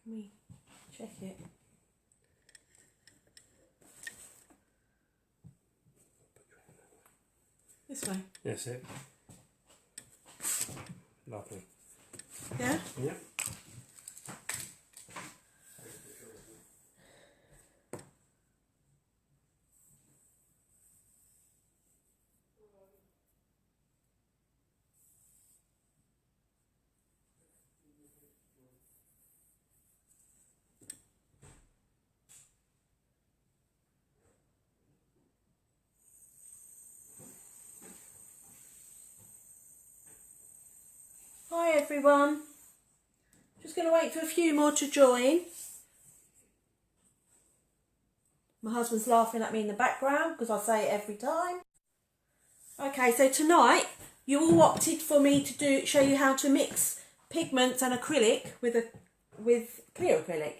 Let me check it. This way. That's it. Lovely. Yeah? Yep. Hi everyone. Just going to wait for a few more to join. My husband's laughing at me in the background because I say it every time. Okay, so tonight you all opted for me to show you how to mix pigments and acrylic with clear acrylic.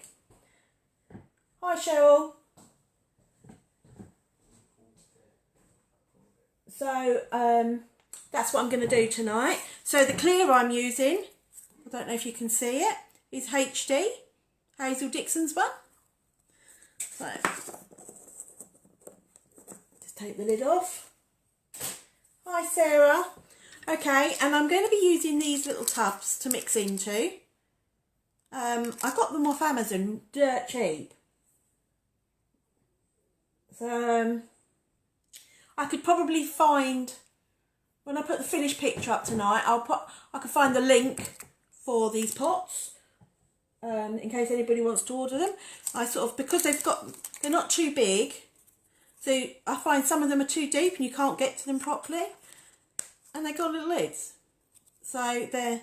Hi Cheryl. So that's what I'm going to do tonight. So the clear I'm using, I don't know if you can see it, is HD, Hazel Dixon's one. So just take the lid off. Hi Sarah. Okay, and I'm going to be using these little tubs to mix into. I got them off Amazon, dirt cheap. So I could probably find, when I put the finished picture up tonight, I could find the link for these pots in case anybody wants to order them. Because they're not too big, so I find some of them are too deep and you can't get to them properly, and they got little lids, so they're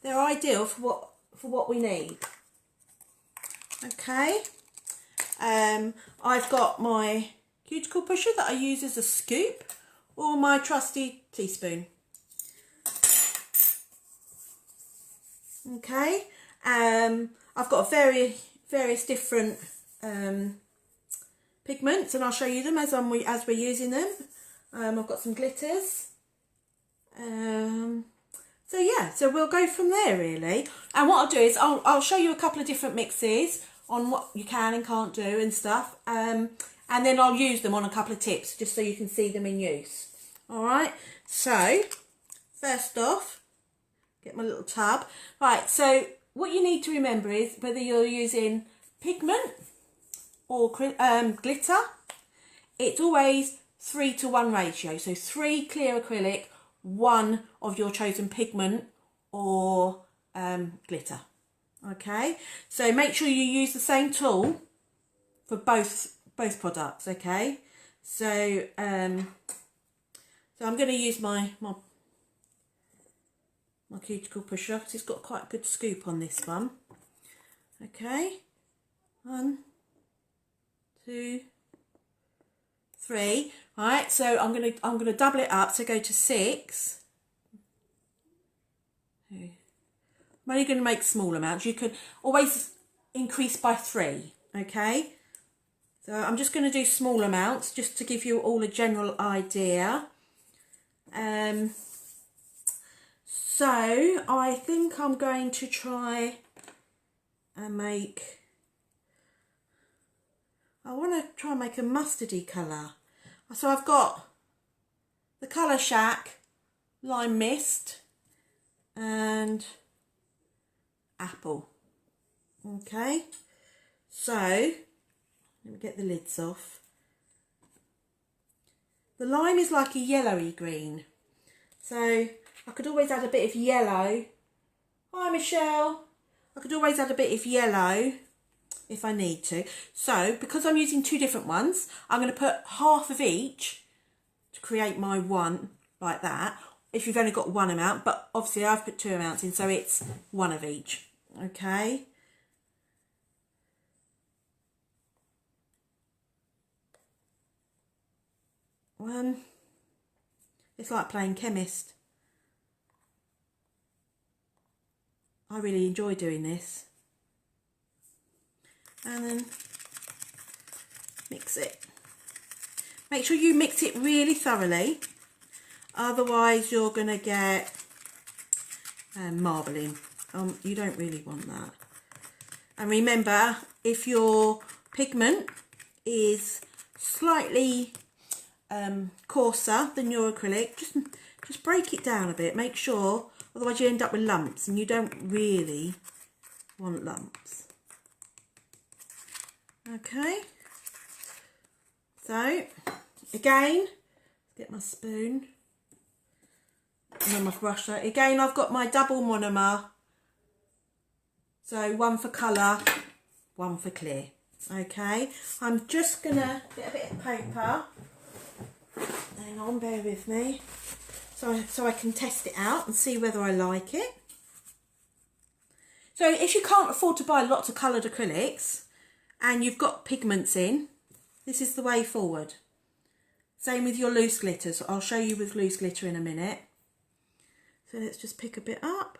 ideal for what we need. Okay, I've got my cuticle pusher that I use as a scoop, or my trusty teaspoon. Okay, I've got various different pigments, and I'll show you them as we're using them. I've got some glitters. So yeah, so we'll go from there really. And what I'll do is I'll show you a couple of different mixes on what you can and can't do and stuff. And then I'll use them on a couple of tips just so you can see them in use. All right. So first off, get my little tub. Right. So what you need to remember is whether you're using pigment or glitter, it's always 3:1 ratio. So 3 clear acrylic, 1 of your chosen pigment or glitter. Okay. So make sure you use the same tool for both products. Okay. So so I'm going to use my cuticle pusher because it's got quite a good scoop on this one. Okay, 1, 2, 3. Right, so I'm gonna double it up. So go to 6. I'm only going to make small amounts. You can always increase by 3. Okay, so I'm just going to do small amounts just to give you all a general idea. So I think I'm going to try and make, I want to try and make a mustardy colour. So I've got the Colour Shack Lime Mist and Apple. Okay, so let me get the lids off. The lime is like a yellowy green, so I could always add a bit of yellow. Hi Michelle. I could always add a bit of yellow if I need to. So because I'm using 2 different ones, I'm going to put half of each to create my one like that. If you've only got 1 amount, but obviously I've put 2 amounts in, so it's 1 of each. Okay. It's like playing chemist. I really enjoy doing this. And then mix it. Make sure you mix it really thoroughly, otherwise you're going to get marbling. You don't really want that. And remember, if your pigment is slightly coarser than your acrylic, just break it down a bit. Make sure, otherwise you end up with lumps, and you don't really want lumps. Okay. So, again, get my spoon and then my brush. So again, I've got my double monomer. So one for colour, one for clear. Okay, I'm just gonna get a bit of paper. Hang on, bear with me. So I can test it out and see whether I like it. So if you can't afford to buy lots of coloured acrylics and you've got pigments in, this is the way forward. Same with your loose glitters. I'll show you with loose glitter in a minute. So let's just pick a bit up.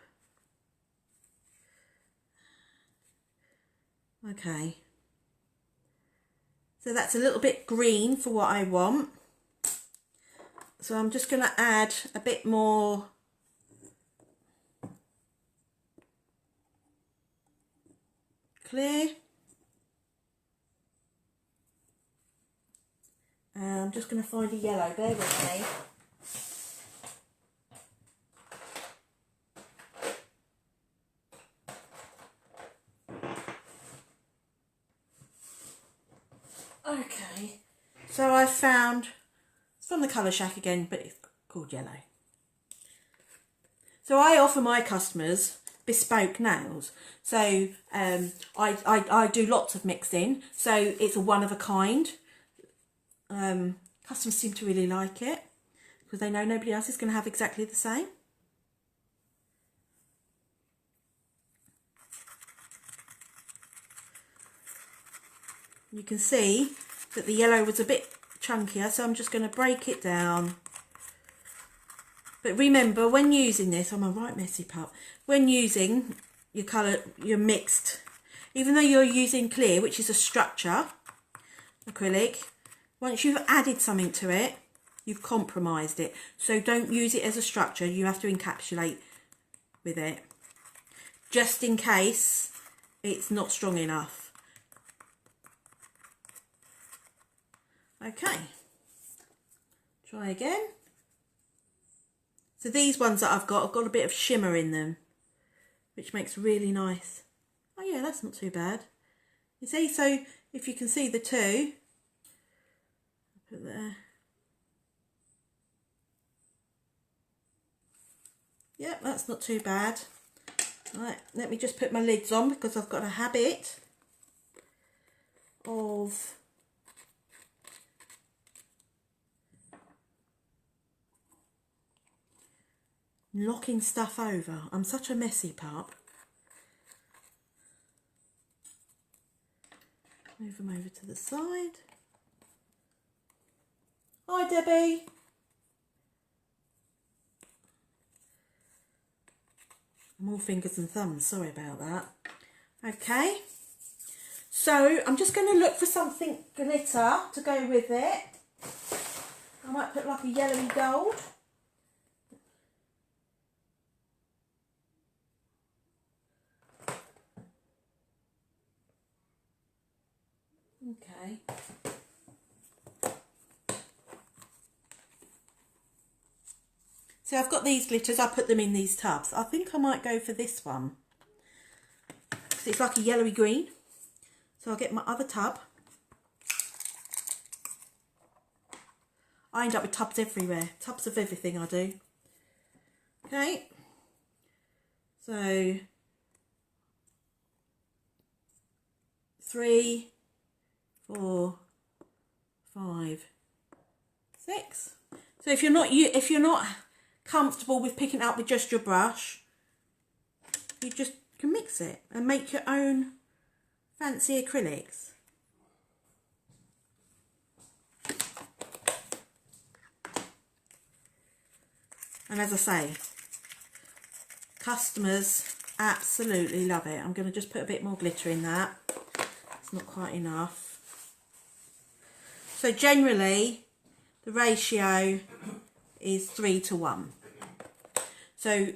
Okay. So that's a little bit green for what I want. So I'm just going to add a bit more clear. And I'm just going to find a yellow, bear with me. Okay, so I found, it's from the Colour Shack again, but it's called yellow. So I offer my customers bespoke nails. So I do lots of mixing, so it's a one of a kind. Customers seem to really like it because they know nobody else is going to have exactly the same. You can see that the yellow was a bit chunkier, so I'm just going to break it down. But remember, when using this, I'm a right messy pup. When using your colour, your mixed, even though you're using clear, which is a structure acrylic, once you've added something to it, you've compromised it. So don't use it as a structure. You have to encapsulate with it, just in case it's not strong enough. Okay, try again. So these ones that I've got a bit of shimmer in them, which makes really nice. Oh yeah, that's not too bad. You see, so if you can see the two, I'll put there. Yep, that's not too bad. Right, let me just put my lids on because I've got a habit of knocking stuff over. I'm such a messy pup. Move them over to the side. Hi Debbie. I'm all fingers and thumbs, sorry about that. Okay, so I'm just going to look for something glitter to go with it. I might put like a yellowy gold. Okay. So I've got these glitters, I put them in these tubs. I think I might go for this one. Because it's like a yellowy green. So I'll get my other tub. I end up with tubs everywhere. Tubs of everything I do. Okay. So 3, 4, 5, 6. So if you're not comfortable with picking it up with just your brush, you just can mix it and make your own fancy acrylics. And as I say, customers absolutely love it. I'm going to just put a bit more glitter in that. It's not quite enough. So generally, the ratio is 3 to 1. So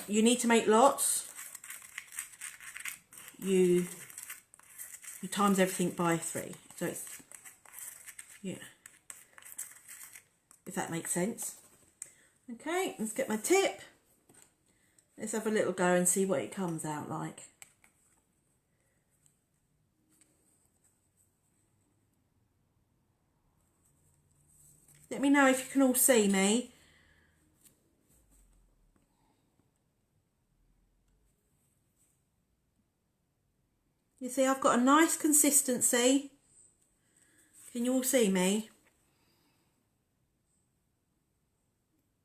you need to make lots. You you times everything by 3. So it's, yeah, if that makes sense. Okay, let's get my tip. Let's have a little go and see what it comes out like. Let me know if you can all see me. You see, I've got a nice consistency. Can you all see me?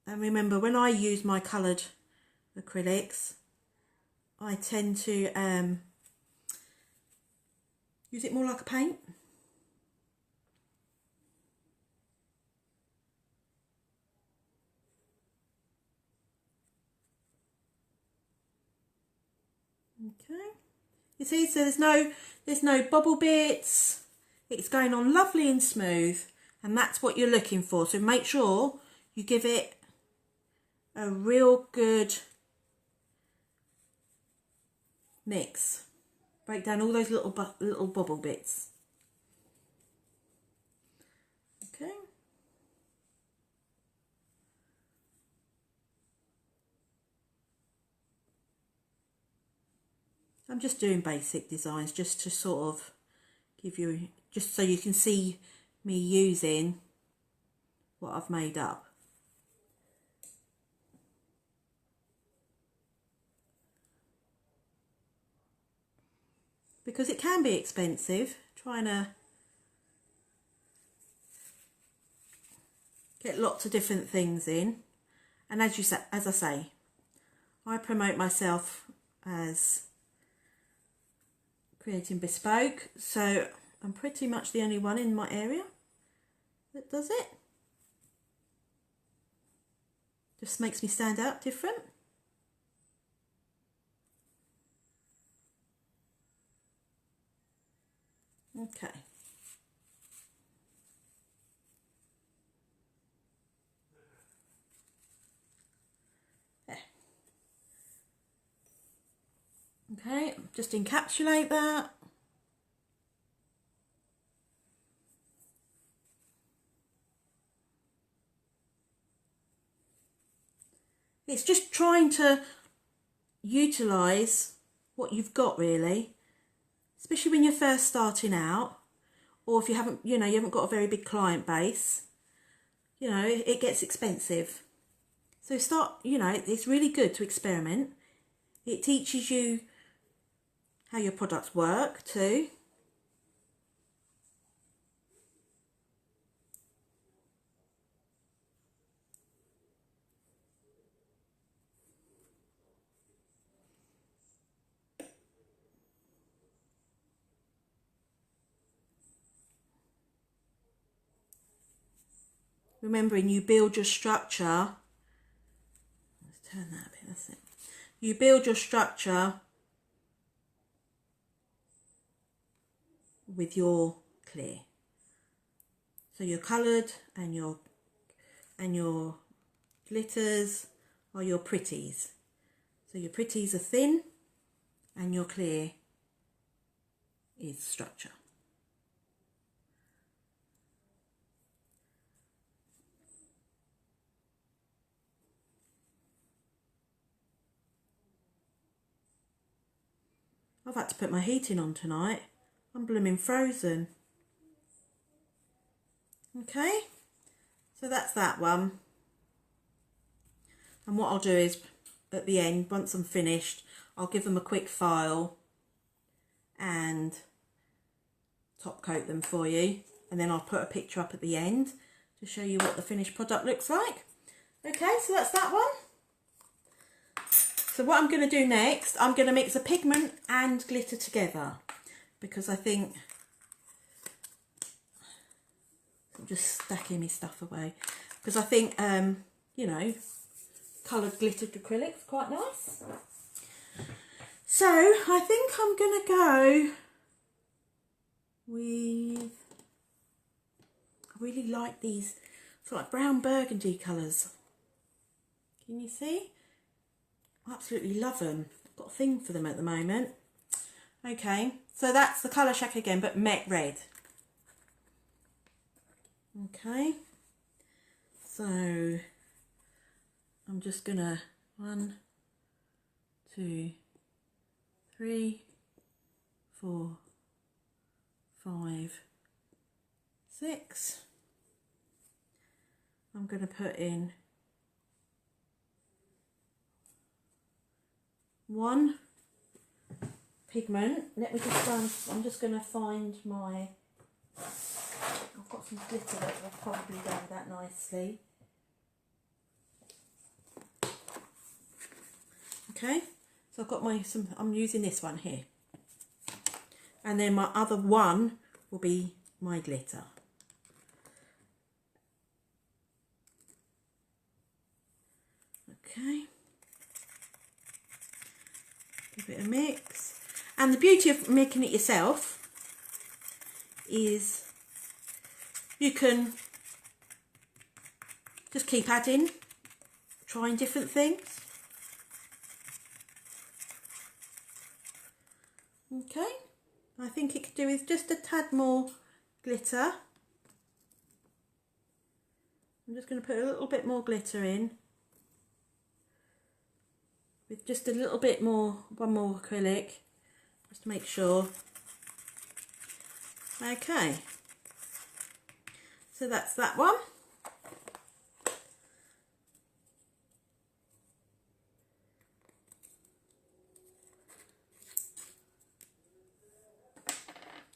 And remember, when I use my coloured acrylics, I tend to use it more like a paint. Okay, you see, so there's no bubble bits. It's going on lovely and smooth, and that's what you're looking for. So make sure you give it a real good mix. Break down all those little bubble bits. Okay. I'm just doing basic designs just to sort of give you, just so you can see me using what I've made up. Because it can be expensive trying to get lots of different things in. And as I say, I promote myself as creating bespoke, so I'm pretty much the only one in my area that does it. Just makes me stand out different. Okay. There. Okay, just encapsulate that. It's just trying to utilise what you've got, really, especially when you're first starting out, or if you haven't, you haven't got a very big client base. It gets expensive. So it's really good to experiment. It teaches you how your products work too. Remembering you build your structure. Let's turn that a bit, that's it. You build your structure with your clear. So your coloured and your glitters are your pretties. So your pretties are thin and your clear is structure. I've had to put my heating on tonight. I'm blooming frozen. Okay, so that's that one. And what I'll do is, at the end, once I'm finished, I'll give them a quick file and top coat them for you. And then I'll put a picture up at the end to show you what the finished product looks like. Okay, so that's that one. So what I'm going to do next, I'm going to mix a pigment and glitter together, because I think, I'm just stacking my stuff away, because I think, coloured glittered acrylics quite nice. So I think I'm going to go with, I really like these sort of brown burgundy colours. Can you see? I absolutely love them. I've got a thing for them at the moment. Okay, so that's the Colour Shack again, but matte red. Okay, so I'm just gonna 1, 2, 3, 4, 5, 6. I'm going to put in 1 pigment. Let me just find, I'm just going to find my, I've got some glitter that will probably go with that nicely. Okay, so I've got my, I'm using this one here. And then my other one will be my glitter. Okay, give it a mix. And the beauty of making it yourself is you can just keep adding, trying different things. Okay, I think it could do with just a tad more glitter. I'm just going to put a little bit more glitter in. With just a little bit more, one more acrylic, just to make sure. Okay, so that's that one.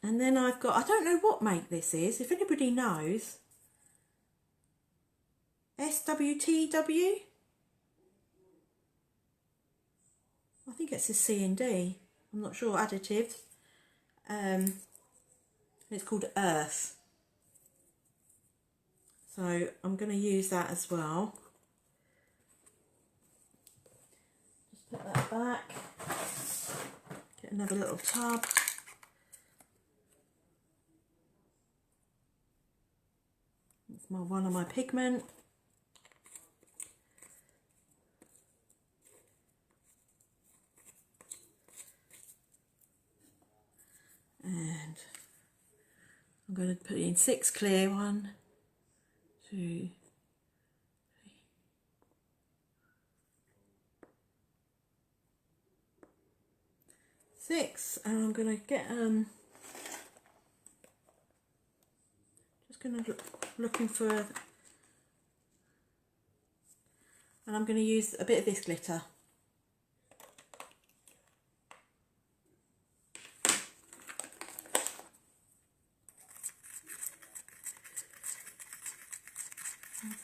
And then I've got, I don't know what make this is, if anybody knows. SWTW? I think it's a C&D, I'm not sure, additives. It's called Earth. So I'm going to use that as well. Just put that back. Get another little tub. That's one of my pigment. And I'm going to put in 6 clear. 1, 2, 3, 6, and I'm going to get just going to looking for, and I'm going to use a bit of this glitter.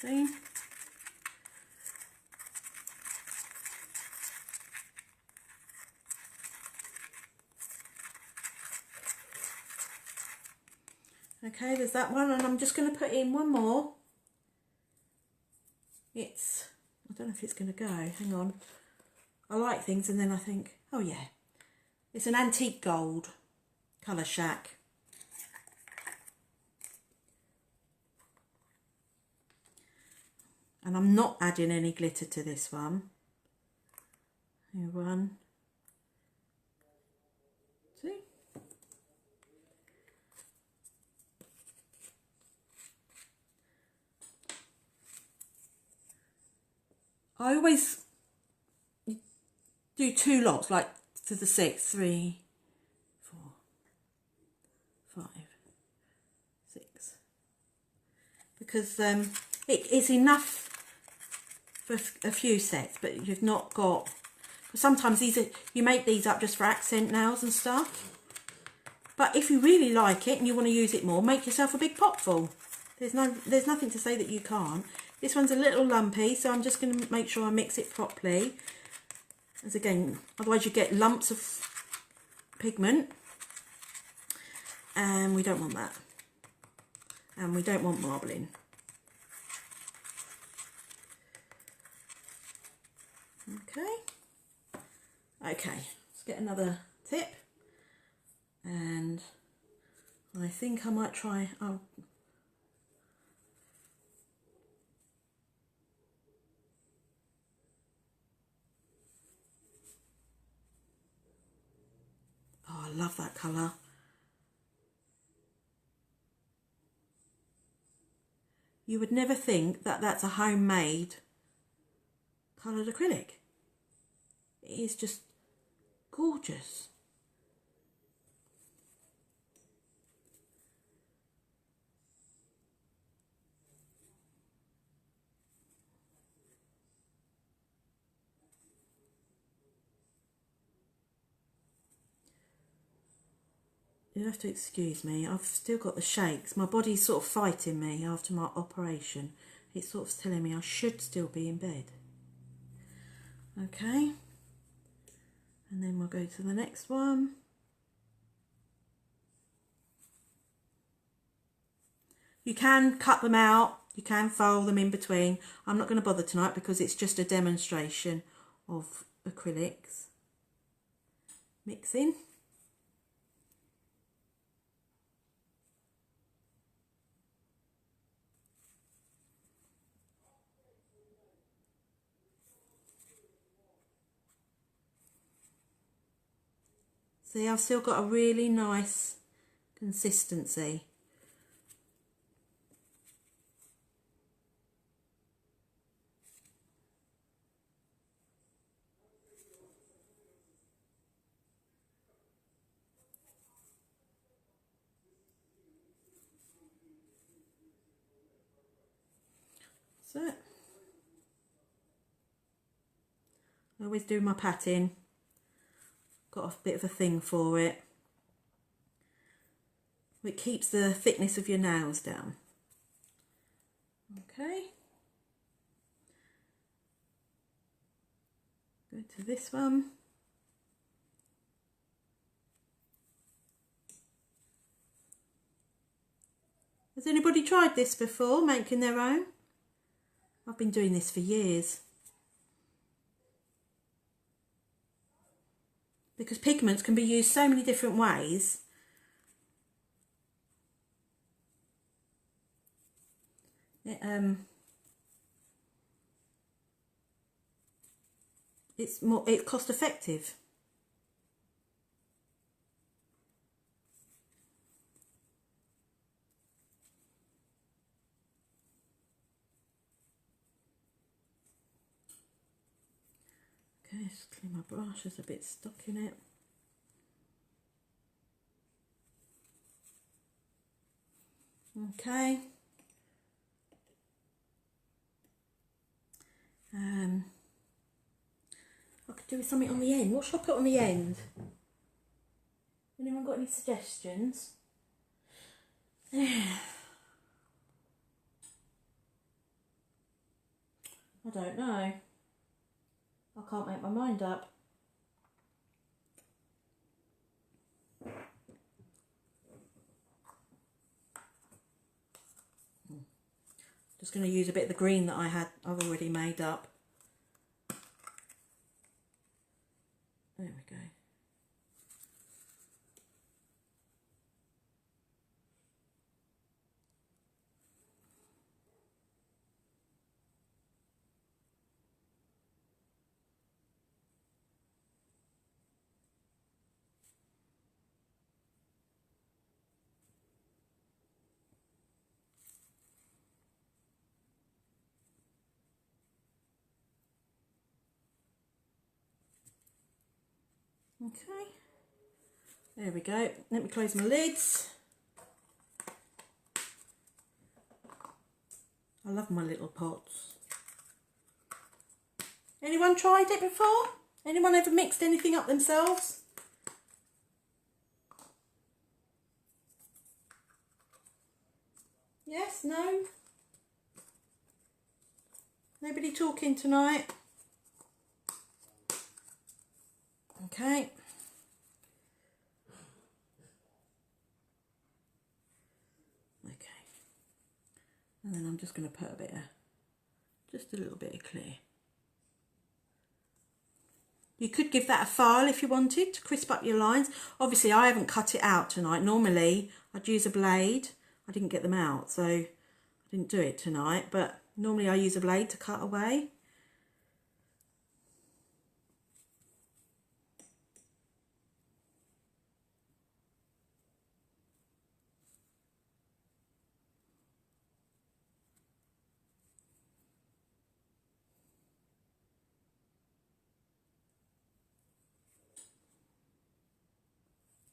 See? Okay, there's that one, and I'm just going to put in one more. It's, I don't know if it's going to go, hang on. I like things and then I think, oh yeah, it's an antique gold Colour Shack. And I'm not adding any glitter to this one. Here, 1, 2. I always do 2 lots, like to the 6, 3, 4, 5, 6. Because it's enough for a few sets, but you've not got, sometimes these are, you make these up just for accent nails and stuff, but if you really like it and you want to use it more, make yourself a big pot full. There's nothing to say that you can't. This one's a little lumpy, so I'm just going to make sure I mix it properly, as again, otherwise you get lumps of pigment, and we don't want that, and we don't want marbling. Okay, let's get another tip, and I think I might try, oh I love that colour. You would never think that that's a homemade coloured acrylic. It is just gorgeous. You have to excuse me, I've still got the shakes. My body's sort of fighting me after my operation. It's sort of telling me I should still be in bed. Okay, and then we'll go to the next one. You can cut them out, you can fold them in between. I'm not going to bother tonight because it's just a demonstration of acrylics. Mixing. See, I've still got a really nice consistency. That's it. I always do my patting. Got a bit of a thing for it. It keeps the thickness of your nails down. Okay. Go to this one. Has anybody tried this before, making their own? I've been doing this for years. Because pigments can be used so many different ways. It's cost effective. Okay, just clean my brush, there's a bit stuck in it. Okay. I could do with something on the end. What should I put on the end? Anyone got any suggestions? I don't know. I can't make my mind up. Just going to use a bit of the green that I've already made up. There we go. Okay, there we go. Let me close my lids. I love my little pots. Anyone tried it before? Anyone ever mixed anything up themselves? Yes? No? Nobody talking tonight? Okay. Okay. And then I'm just going to put just a little bit of clear. You could give that a file if you wanted to crisp up your lines. Obviously, I haven't cut it out tonight. Normally, I'd use a blade. I didn't get them out, so I didn't do it tonight. But normally, I use a blade to cut away.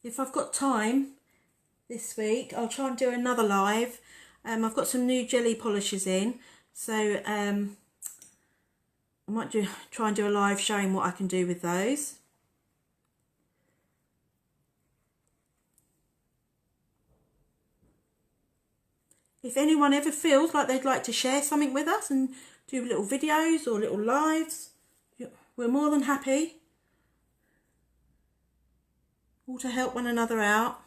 if I've got time this week, I'll try and do another live. I've got some new jelly polishers in, so I might try and do a live showing what I can do with those. If anyone ever feels like they'd like to share something with us and do little videos or little lives, we're more than happy all to help one another out.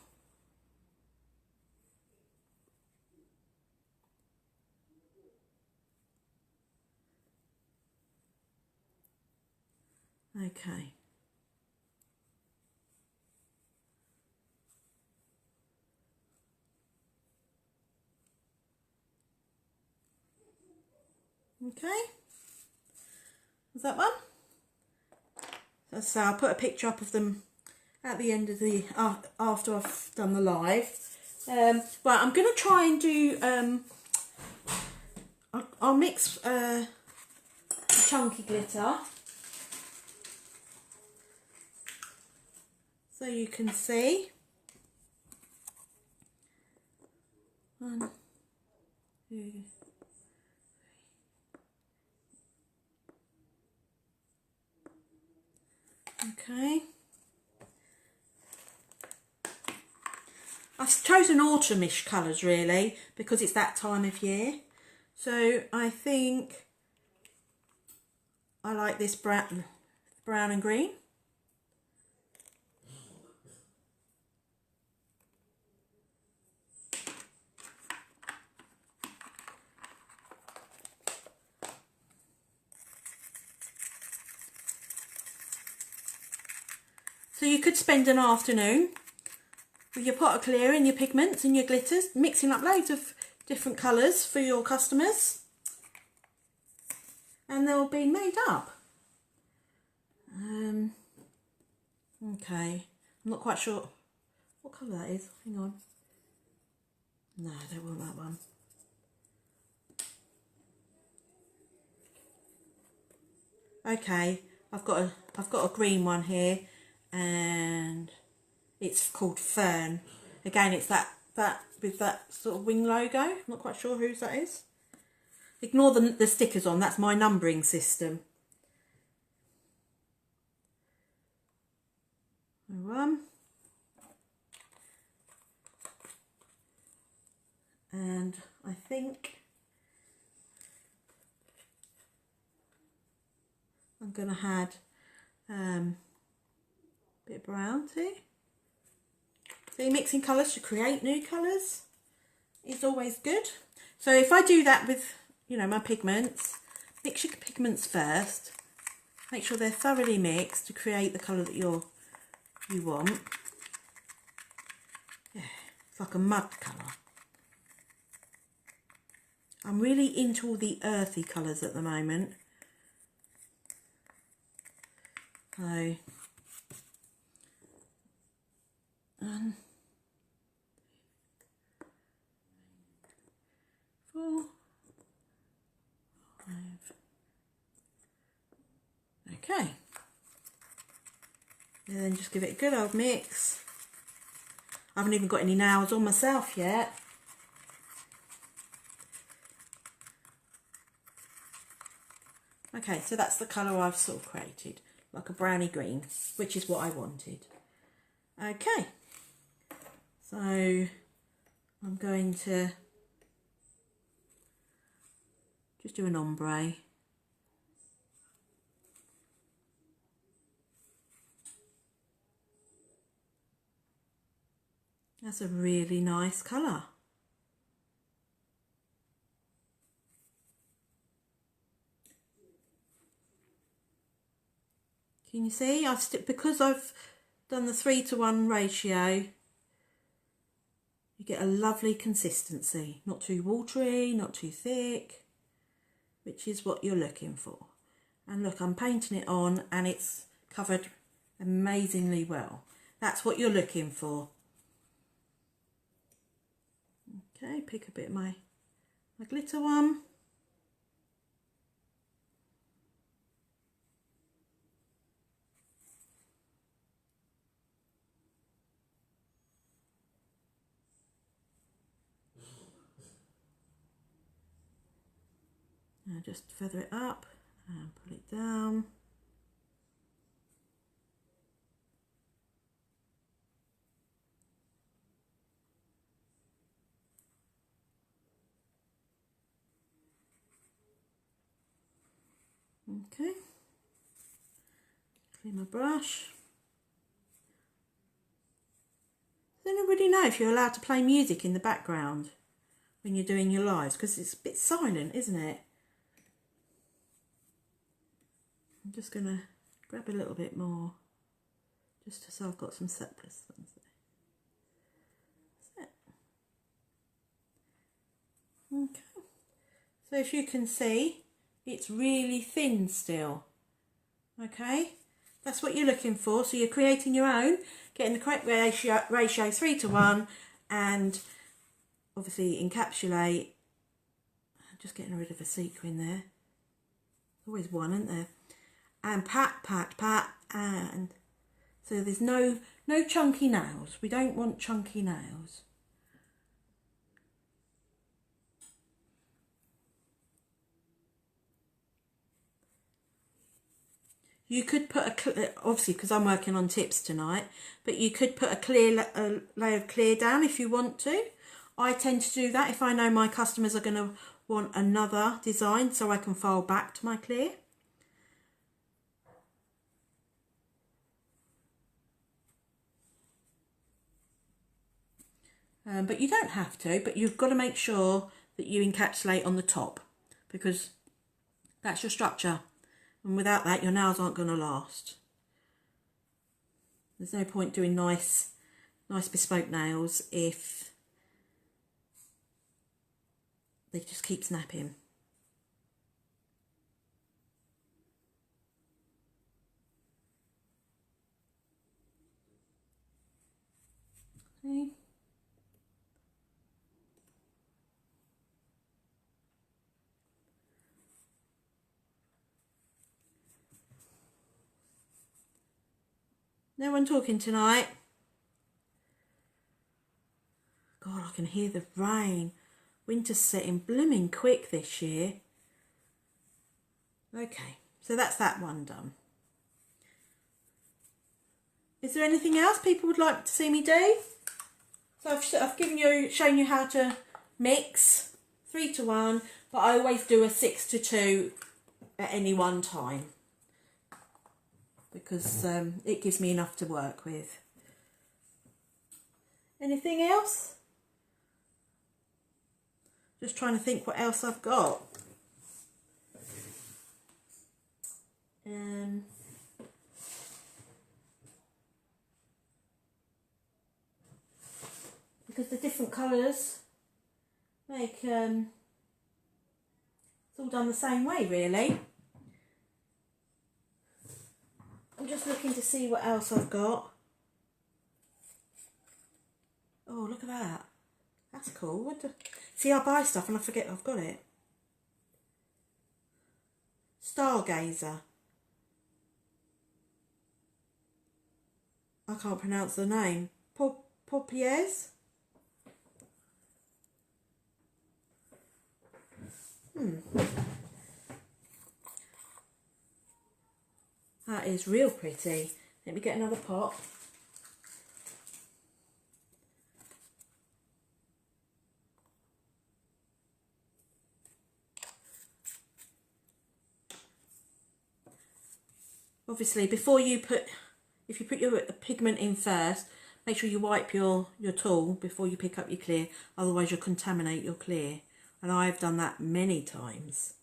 Okay. Okay. Is that one? So I'll put a picture up of them at the end of the after I've done the live. Right, I'm going to try and do. I'll mix chunky glitter so you can see. 1, 2. Okay. I've chosen autumnish colours really because it's that time of year. So I think I like this brown and green. So you could spend an afternoon with your pot of clear and your pigments and your glitters, mixing up loads of different colours for your customers, and they'll be made up. Okay, I'm not quite sure what colour that is. Hang on. No, I don't want that one. Okay, I've got a green one here, and it's called Fern. Again, it's that with that sort of wing logo. I'm not quite sure whose that is. Ignore the stickers on. That's my numbering system. And I think I'm going to add a bit of brown too. So mixing colours to create new colours is always good. So if I do that with, my pigments, mix your pigments first. Make sure they're thoroughly mixed to create the colour that you want. Yeah, it's like a mud colour. I'm really into all the earthy colours at the moment. So, 1, 4, 5. Okay. And then just give it a good old mix. I haven't even got any nails on myself yet. Okay, so that's the colour I've sort of created, like a brownie green, which is what I wanted. Okay, so I'm going to just do an ombre. That's a really nice colour. Can you see? Because I've done the 3:1 ratio, you get a lovely consistency. Not too watery, not too thick, which is what you're looking for. And look, I'm painting it on and it's covered amazingly well. That's what you're looking for. Okay, pick a bit of my glitter one. just feather it up and pull it down. Okay, clean my brush. Does anybody know if you're allowed to play music in the background when you're doing your lives? Because it's a bit silent, isn't it? I'm just going to grab a little bit more, just so I've got some surplus ones there. That's it. Okay. So as you can see, it's really thin still. Okay. That's what you're looking for. So you're creating your own, getting the correct ratio 3:1, and obviously encapsulate. Just getting rid of a sequin there. Always one, isn't there? And pat, pat, pat, and so there's no chunky nails. We don't want chunky nails. You could put obviously because I'm working on tips tonight, but you could put a layer of clear down if you want to. I tend to do that if I know my customers are going to want another design, so I can fold back to my clear. But you don't have to, but you've got to make sure that you encapsulate on the top, because that's your structure. And without that, your nails aren't going to last. There's no point doing nice bespoke nails if they just keep snapping. See? No one talking tonight? God, I can hear the rain. Winter's setting blooming quick this year. Okay, so that's that one done. Is there anything else people would like to see me do? So I've shown you how to mix 3:1, but I always do a 6:2 at any one time, because it gives me enough to work with. Anything else? Just trying to think what else I've got. Because the different colours make it's all done the same way, really. I'm just looking to see what else I've got. Oh, look at that. That's cool. See, I buy stuff and I forget I've got it. Stargazer. I can't pronounce the name. Paupières? That is real pretty. Let me get another pot. Obviously, before you if you put your pigment in first, make sure you wipe your tool before you pick up your clear, otherwise you'll contaminate your clear. And I've done that many times.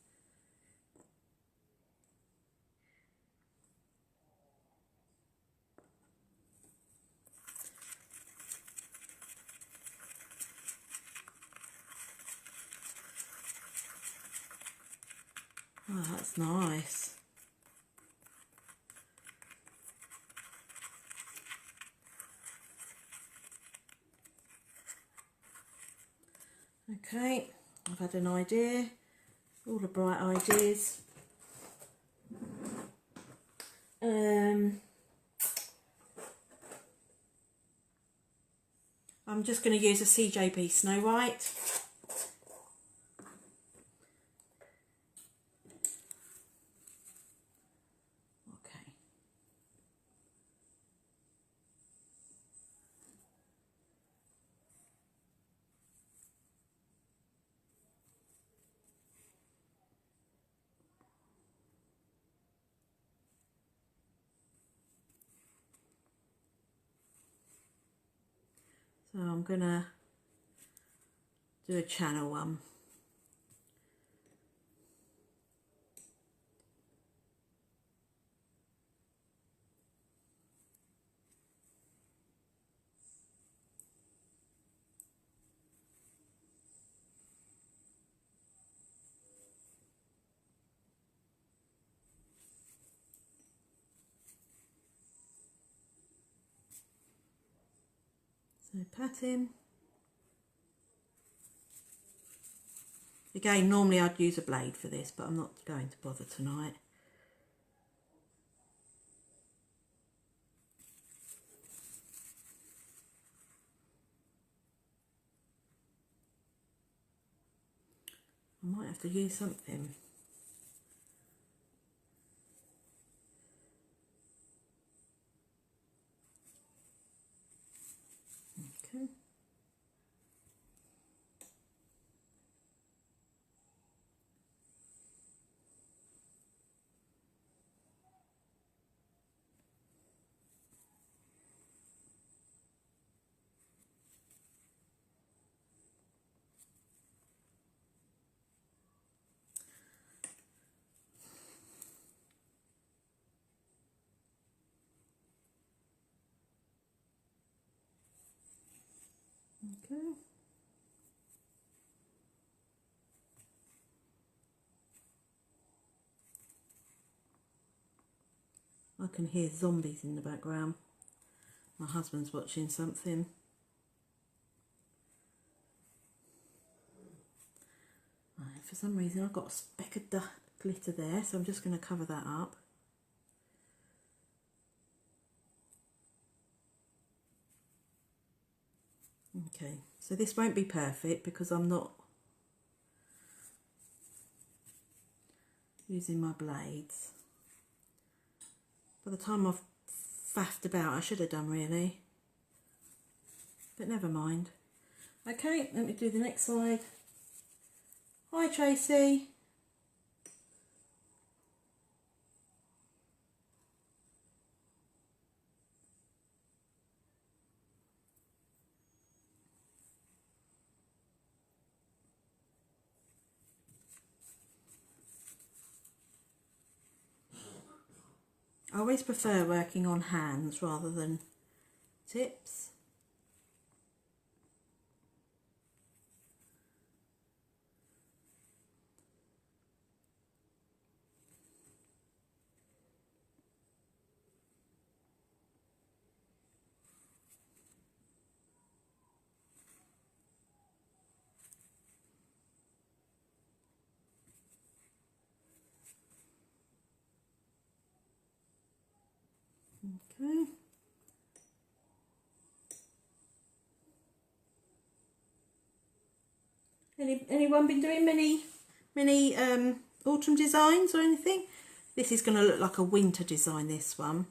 Oh, that's nice. Okay, I've had an idea, all the bright ideas. I'm just going to use a CJB Snow White. So I'm gonna do a channel one. So pat him. Again, normally I'd use a blade for this, but I'm not going to bother tonight. I might have to use something. Okay. Okay. I can hear zombies in the background. My husband's watching something. Right, for some reason I've got a speck of glitter there, so I'm just going to cover that up. Okay, so this won't be perfect because I'm not using my blades. By the time I've faffed about, I should have done really, but never mind. Okay, let me do the next side. Hi Tracy. I always prefer working on hands rather than tips. Okay. Anyone been doing many autumn designs or anything? This is going to look like a winter design, this one.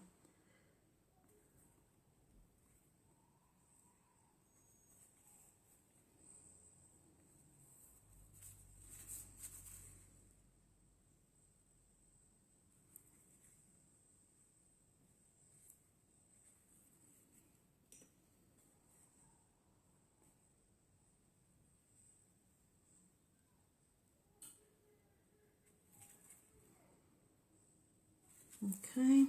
Okay.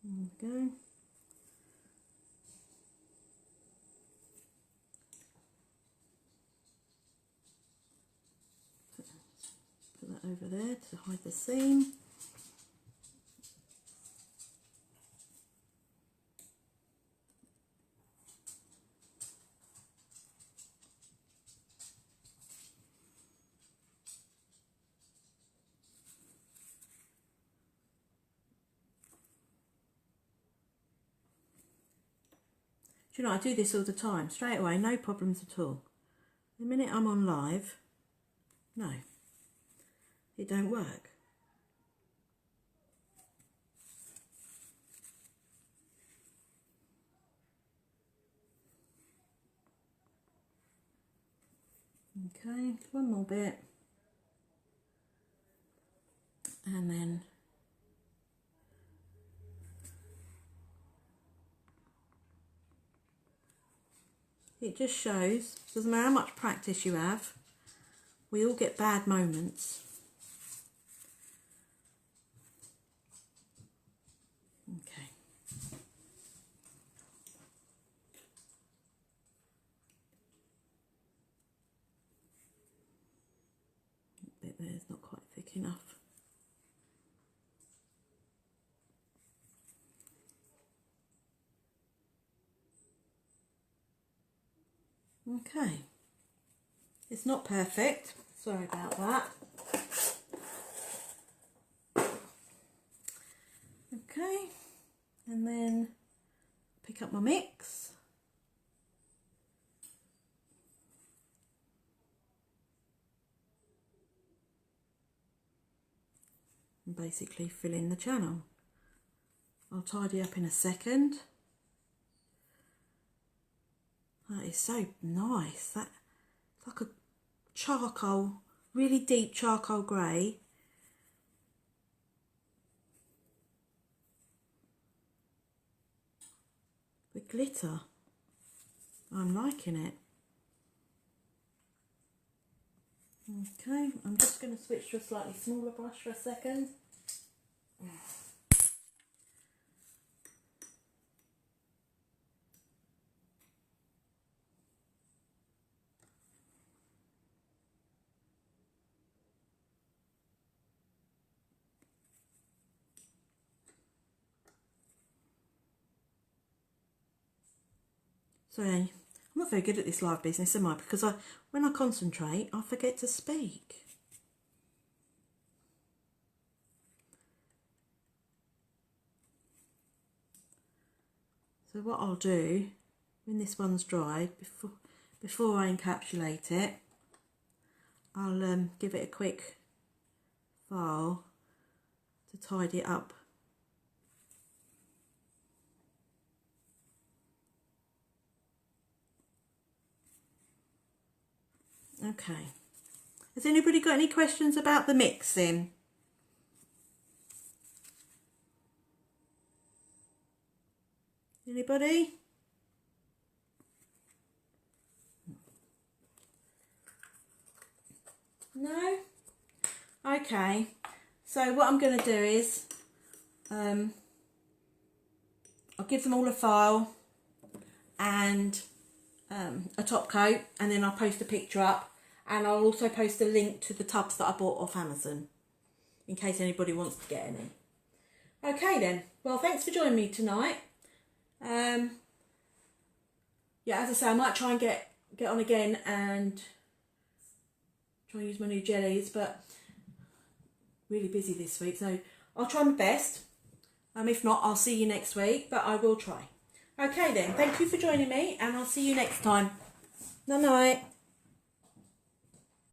There we go. Put that over there to hide the seam. Do you know, I do this all the time, straight away, no problems at all. The minute I'm on live, no, it don't work. Okay, one more bit. And then it just shows, doesn't matter how much practice you have, we all get bad moments. Okay. A bit there is not quite thick enough. Okay, it's not perfect, sorry about that. Okay, and then pick up my mix. And basically fill in the channel. I'll tidy up in a second. That is so nice. That's like a charcoal, really deep charcoal grey. With glitter. I'm liking it. Okay, I'm just going to switch to a slightly smaller brush for a second. So, I'm not very good at this live business, am I? Because when I concentrate, I forget to speak. So what I'll do, when this one's dried, before I encapsulate it, I'll give it a quick file to tidy it up. Okay. Has anybody got any questions about the mixing? Anybody? No? Okay. So what I'm going to do is I'll give them all a file and a top coat, and then I'll post a picture up, and I'll also post a link to the tubs that I bought off Amazon in case anybody wants to get any. Okay then, well thanks for joining me tonight. Yeah, as I say, I might try and get on again and try and use my new jellies, but really busy this week, so I'll try my best. If not, I'll see you next week, but I will try. Okay then, thank you for joining me, and I'll see you next time. Night night.